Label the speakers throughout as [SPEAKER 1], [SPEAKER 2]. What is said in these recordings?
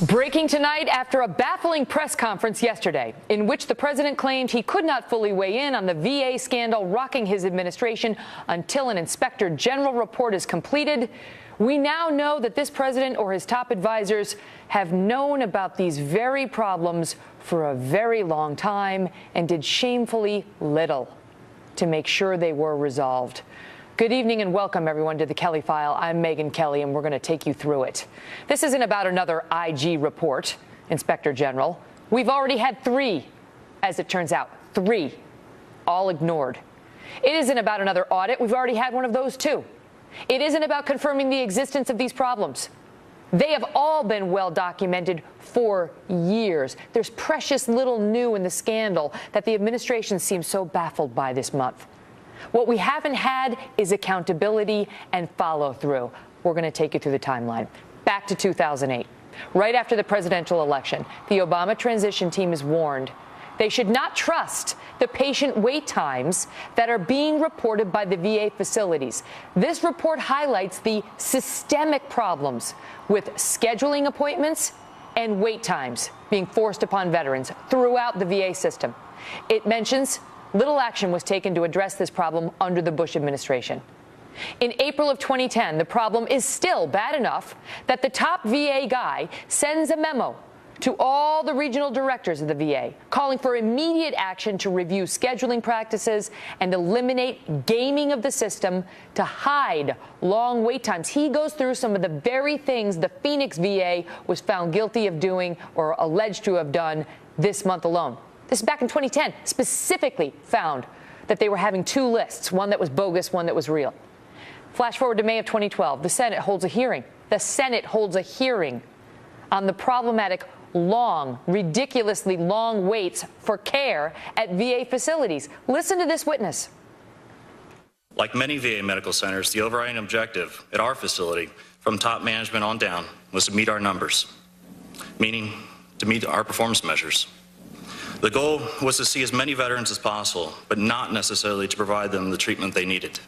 [SPEAKER 1] Breaking tonight after a baffling press conference yesterday in which the president claimed he could not fully weigh in on the VA scandal rocking his administration until an inspector general report is completed. We now know that this president or his top advisors have known about these very problems for a very long time and did shamefully little to make sure they were resolved. Good evening and welcome, everyone, to the Kelly File. I'm Megyn Kelly, and we're going to take you through it. This isn't about another IG report, Inspector General. We've already had 3, as it turns out, 3, all ignored. It isn't about another audit. We've already had one of those, too. It isn't about confirming the existence of these problems. They have all been well documented for years. There's precious little new in the scandal that the administration seems so baffled by this month. What we haven't had is accountability and follow-through. We're going to take you through the timeline. Back to 2008. Right after the presidential election, the Obama transition team is warned they should not trust the patient wait times that are being reported by the VA facilities. This report highlights the systemic problems with scheduling appointments and wait times being forced upon veterans throughout the VA system. It mentions little action was taken to address this problem under the Bush administration. In April of 2010, the problem is still bad enough that the top VA guy sends a memo to all the regional directors of the VA calling for immediate action to review scheduling practices and eliminate gaming of the system to hide long wait times. He goes through some of the very things the Phoenix VA was found guilty of doing or alleged to have done this month alone. This is back in 2010, specifically found that they were having 2 lists, one that was bogus, one that was real. Flash forward to May of 2012, the Senate holds a hearing. The Senate holds a hearing on the problematic long, ridiculously long waits for care at VA facilities. Listen to this witness.
[SPEAKER 2] Like many VA medical centers, the overriding objective at our facility, from top management on down, was to meet our numbers, meaning to meet our performance measures. The goal was to see as many veterans as possible, but not necessarily to provide them the treatment they needed.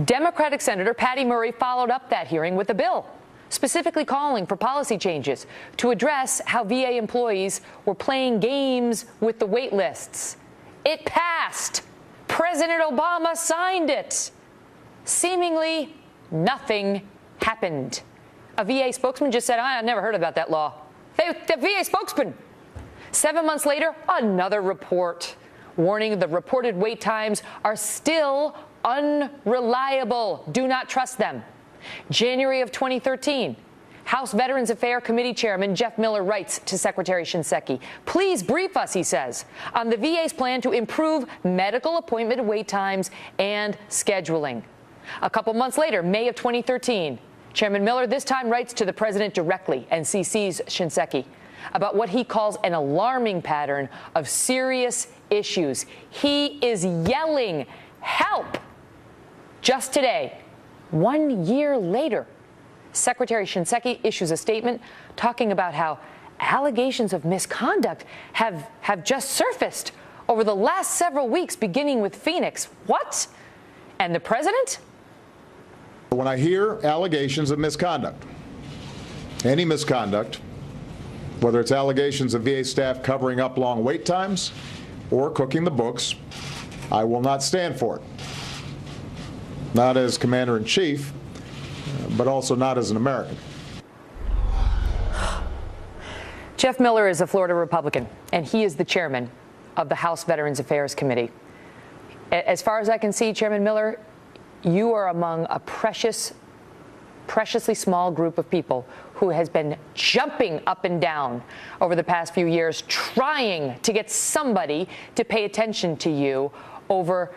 [SPEAKER 1] Democratic Senator Patty Murray followed up that hearing with a bill, specifically calling for policy changes to address how VA employees were playing games with the wait lists. It passed. President Obama signed it. Seemingly nothing happened. A VA spokesman just said, I never heard about that law. The VA spokesman. 7 months later, another report warning the reported wait times are still unreliable. Do not trust them. January of 2013, House Veterans Affairs Committee Chairman Jeff Miller writes to Secretary Shinseki, please brief us, he says, on the VA's plan to improve medical appointment wait times and scheduling. A couple months later, May of 2013, Chairman Miller this time writes to the president directly and CC's Shinseki about what he calls an alarming pattern of serious issues. He is yelling, help! Just today, 1 year later, Secretary Shinseki issues a statement talking about how allegations of misconduct have just surfaced over the last several weeks, beginning with Phoenix. What? And the president?
[SPEAKER 3] When I hear allegations of misconduct, any misconduct, whether it's allegations of VA staff covering up long wait times or cooking the books, I will not stand for it. Not as Commander-in-Chief, but also not as an American.
[SPEAKER 1] Jeff Miller is a Florida Republican, and he is the chairman of the House Veterans Affairs Committee. As far as I can see, Chairman Miller, you are among a preciously small group of people who has been jumping up and down over the past few years, trying to get somebody to pay attention to you over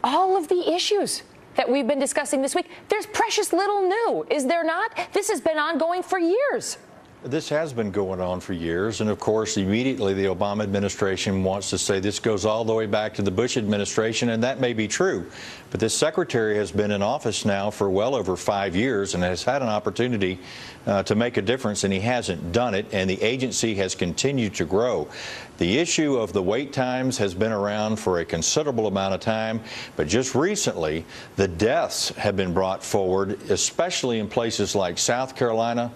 [SPEAKER 1] all of the issues that we've been discussing this week. There's precious little new, is there not? This has been ongoing for years.
[SPEAKER 4] This has been going on for years, and of course, immediately the Obama administration wants to say this goes all the way back to the Bush administration, and that may be true. But this secretary has been in office now for well over 5 years and has had an opportunity to make a difference, and he hasn't done it, and the agency has continued to grow. The issue of the wait times has been around for a considerable amount of time, but just recently, the deaths have been brought forward, especially in places like South Carolina,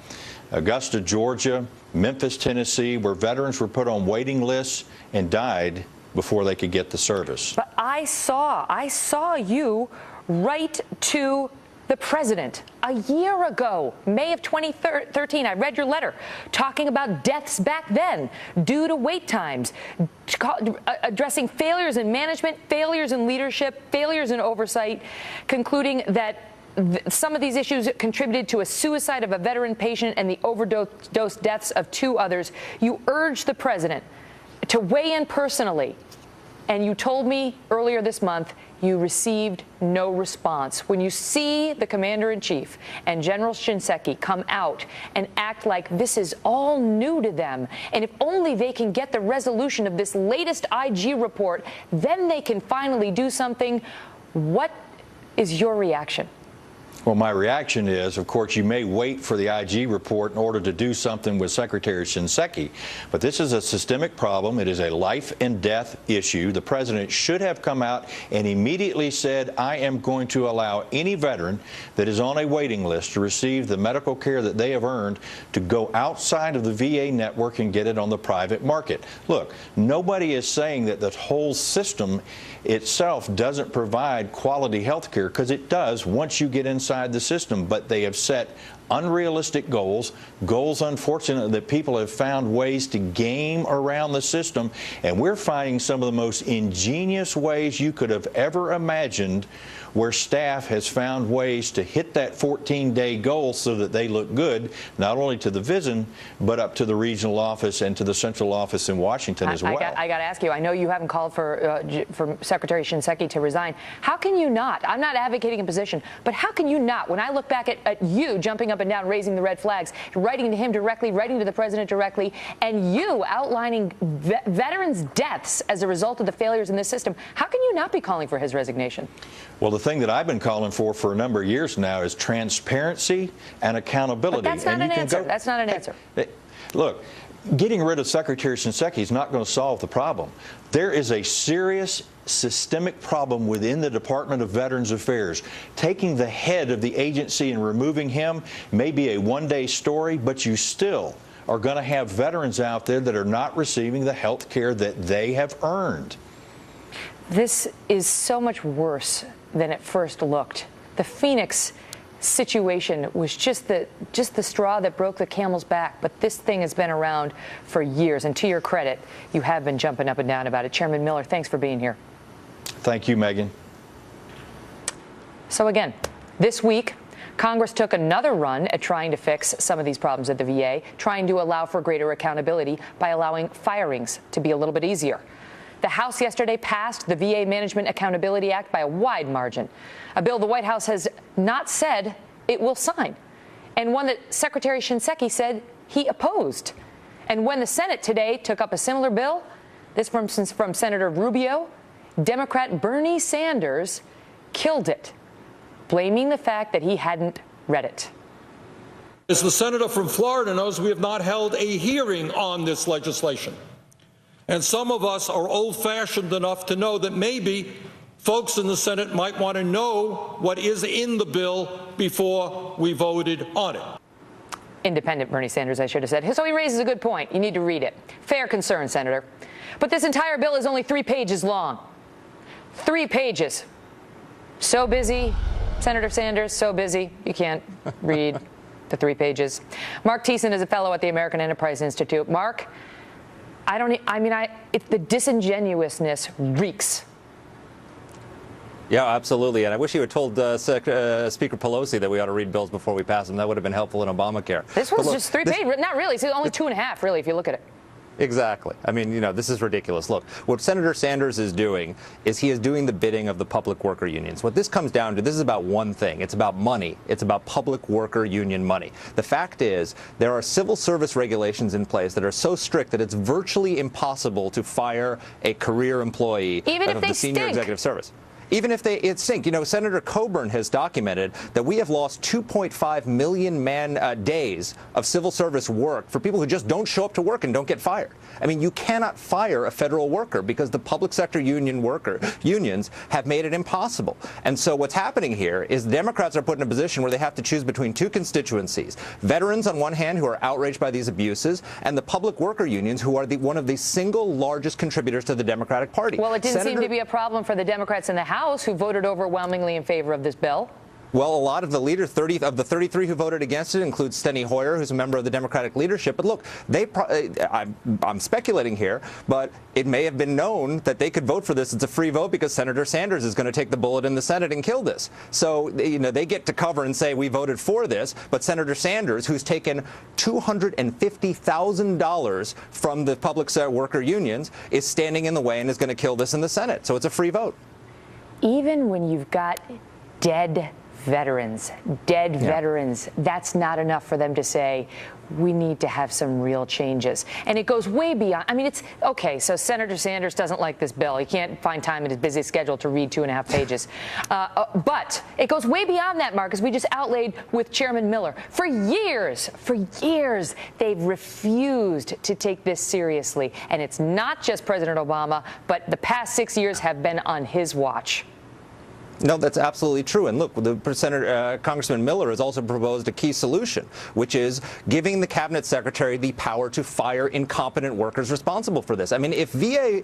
[SPEAKER 4] Augusta, Georgia, Memphis, Tennessee, where veterans were put on waiting lists and died before they could get the service.
[SPEAKER 1] But I saw you write to the president a year ago, May of 2013. I read your letter talking about deaths back then due to wait times, addressing failures in management, failures in leadership, failures in oversight, concluding that some of these issues contributed to a suicide of a veteran patient and the overdose deaths of 2 others. You urged the president to weigh in personally, and you told me earlier this month you received no response. When you see the commander-in-chief and General Shinseki come out and act like this is all new to them, and if only they can get the resolution of this latest IG report, then they can finally do something, what is your reaction?
[SPEAKER 4] Well, my reaction is, of course, you may wait for the IG report in order to do something with Secretary Shinseki, but this is a systemic problem. It is a life and death issue. The president should have come out and immediately said, I am going to allow any veteran that is on a waiting list to receive the medical care that they have earned to go outside of the VA network and get it on the private market. Look, nobody is saying that the whole system itself doesn't provide quality health care, because it does once you get inside the system, but they have set unrealistic goals, unfortunately, that people have found ways to game around the system, and we're finding some of the most ingenious ways you could have ever imagined, where staff has found ways to hit that 14-day goal so that they look good, not only to the VISN, but up to the regional office and to the central office in Washington as well.
[SPEAKER 1] I got to ask you, I know you haven't called for Secretary Shinseki to resign. How can you not? I'm not advocating a position, but how can you not? When I look back at you jumping up and down, raising the red flags, writing to him directly, writing to the president directly, and you outlining veterans' deaths as a result of the failures in this system, how can you not be calling for his resignation?
[SPEAKER 4] Well, the thing that I've been calling for a number of years now is transparency and accountability.
[SPEAKER 1] But that's not an answer. That's not an answer.
[SPEAKER 4] Look, getting rid of Secretary Shinseki is not going to solve the problem. There is a serious systemic problem within the Department of Veterans Affairs. Taking the head of the agency and removing him may be a one-day story, but you still are going to have veterans out there that are not receiving the health care that they have earned.
[SPEAKER 1] This is so much worse than it first looked. The Phoenix situation was just the straw that broke the camel's back, but this thing has been around for years, and to your credit, you have been jumping up and down about it. Chairman Miller, thanks for being here.
[SPEAKER 4] Thank you, Megan.
[SPEAKER 1] So again, this week, Congress took another run at trying to fix some of these problems at the VA, trying to allow for greater accountability by allowing firings to be a little bit easier. The House yesterday passed the VA Management Accountability Act by a wide margin, a bill the White House has not said it will sign, and one that Secretary Shinseki said he opposed. And when the Senate today took up a similar bill, this from Senator Rubio, Democrat Bernie Sanders killed it, blaming the fact that he hadn't read it.
[SPEAKER 5] As the senator from Florida knows, we have not held a hearing on this legislation. And some of us are old-fashioned enough to know that maybe folks in the Senate might want to know what is in the bill before we voted on it.
[SPEAKER 1] Independent Bernie Sanders, I should have said. So he raises a good point. You need to read it. Fair concern, Senator. But this entire bill is only 3 pages long. 3 pages. So busy, Senator Sanders, so busy, you can't read the 3 pages. Mark Thiessen is a fellow at the American Enterprise Institute. Mark, if the disingenuousness reeks.
[SPEAKER 6] Yeah, absolutely. And I wish you had told Speaker Pelosi that we ought to read bills before we pass them. That would have been helpful in Obamacare.
[SPEAKER 1] This was just 3 pages. Not really. It's only 2.5, really, if you look at it.
[SPEAKER 6] Exactly. I mean, this is ridiculous. Look, what Senator Sanders is doing is he is doing the bidding of the public worker unions. What this comes down to, this is about one thing. It's about money. It's about public worker union money. The fact is there are civil service regulations in place that are so strict that it's virtually impossible to fire a career employee
[SPEAKER 1] even if
[SPEAKER 6] of
[SPEAKER 1] they
[SPEAKER 6] the senior
[SPEAKER 1] stink.
[SPEAKER 6] executive service. even if it sink. You know, Senator Coburn has documented that we have lost 2.5 million days of civil service work for people who just don't show up to work and don't get fired. I mean, you cannot fire a federal worker because the public sector unions have made it impossible. And so what's happening here is the Democrats are put in a position where they have to choose between two constituencies: veterans on one hand, who are outraged by these abuses, and the public worker unions, who are one of the single largest contributors to the Democratic Party.
[SPEAKER 1] Well, it didn't seem to be a problem for the Democrats in the House, who voted overwhelmingly in favor of this bill.
[SPEAKER 6] Well, a lot of the leaders, 30 of the 33 who voted against it, includes Steny Hoyer, who's a member of the Democratic leadership. But look, I'm speculating here, but it may have been known that they could vote for this. It's a free vote because Senator Sanders is going to take the bullet in the Senate and kill this. So, you know, they get to cover and say we voted for this, but Senator Sanders, who's taken $250,000 from the public worker unions, is standing in the way and is going to kill this in the Senate. So it's a free vote.
[SPEAKER 1] Even when you've got dead veterans, that's not enough for them to say, we need to have some real changes. And it goes way beyond. I mean, it's okay. So Senator Sanders doesn't like this bill. He can't find time in his busy schedule to read 2.5 pages. But it goes way beyond that, Mark, as we just outlaid with Chairman Miller. For years, they've refused to take this seriously. And it's not just President Obama, but the past 6 years have been on his watch.
[SPEAKER 6] No, that's absolutely true. And look, Congressman Miller has also proposed a key solution, which is giving the cabinet secretary the power to fire incompetent workers responsible for this. I mean, if VA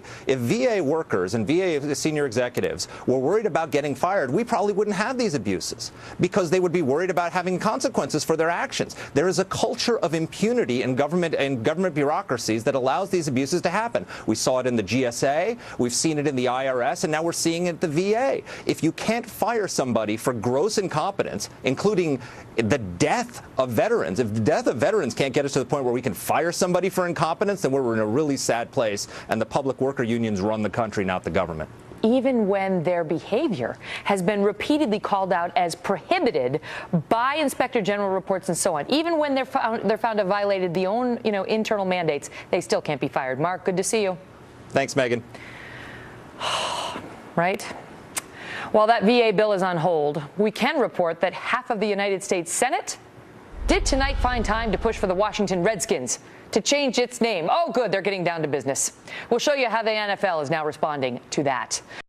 [SPEAKER 6] workers and VA senior executives were worried about getting fired, we probably wouldn't have these abuses because they would be worried about having consequences for their actions. There is a culture of impunity in government bureaucracies that allows these abuses to happen. We saw it in the GSA, we've seen it in the IRS, and now we're seeing it at the VA. If you can't fire somebody for gross incompetence, including the death of veterans, if the death of veterans can't get us to the point where we can fire somebody for incompetence, then we're in a really sad place, and the public worker unions run the country, not the government.
[SPEAKER 1] Even when their behavior has been repeatedly called out as prohibited by Inspector General reports and so on, even when they're found to have violated the own, internal mandates, they still can't be fired. Mark, good to see you.
[SPEAKER 6] Thanks, Megan.
[SPEAKER 1] Right? While that VA bill is on hold, we can report that half of the United States Senate did tonight find time to push for the Washington Redskins to change its name. Oh, good, they're getting down to business. We'll show you how the NFL is now responding to that.